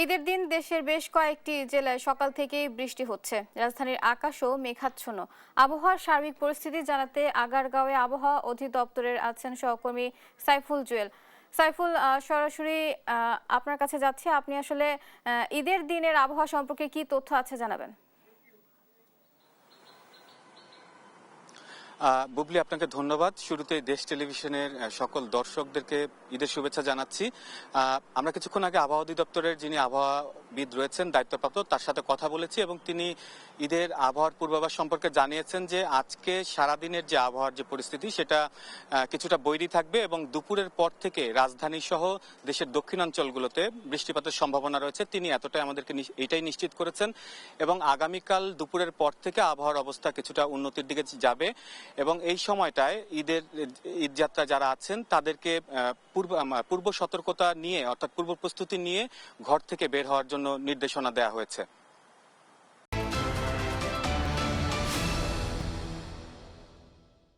ঈদের দিন দেশের বেশ কয়েকটি জেলায় সকাল থেকেই বৃষ্টি হচ্ছে। রাজধানীর আকাশও মেঘাচ্ছন্ন। আবহাওয়ার সার্বিক পরিস্থিতি জানাতে আগারগাঁওয়ে আবহাওয়া অধিদপ্তরের আছেন সহকর্মী সাইফুল জুয়েল। সাইফুল, সরাসরি আপনার কাছে যাচ্ছি। আপনি আসলে ঈদের দিনের আবহাওয়া সম্পর্কে কি তথ্য আছে জানাবেন? বুবলি, আপনাকে ধন্যবাদ। শুরুতে দেশ টেলিভিশনের সকল দর্শকদেরকে ঈদের শুভেচ্ছা জানাচ্ছি। আমরা কিছুক্ষণ আগে আবহাওয়া অধিদপ্তরের যিনি আবহাওয়াবিদ রয়েছেন দায়িত্বপ্রাপ্ত, তার সাথে কথা বলেছি এবং তিনি ঈদের আবহাওয়ার পূর্বাভাস সম্পর্কে জানিয়েছেন যে আজকে সারাদিনের যে আবহাওয়ার যে পরিস্থিতি সেটা কিছুটা বৈরী থাকবে এবং দুপুরের পর থেকে রাজধানী সহ দেশের দক্ষিণাঞ্চলগুলোতে বৃষ্টিপাতের সম্ভাবনা রয়েছে। তিনি এতটাই আমাদেরকে এইটাই নিশ্চিত করেছেন এবং আগামীকাল দুপুরের পর থেকে আবহাওয়ার অবস্থা কিছুটা উন্নতির দিকে যাবে এবং এই সময়টায় ঈদযাত্রা যারা আছেন তাদেরকে পূর্ব সতর্কতা নিয়ে অর্থাৎ পূর্ব প্রস্তুতি নিয়ে ঘর থেকে বের হওয়ার জন্য নির্দেশনা দেওয়া হয়েছে।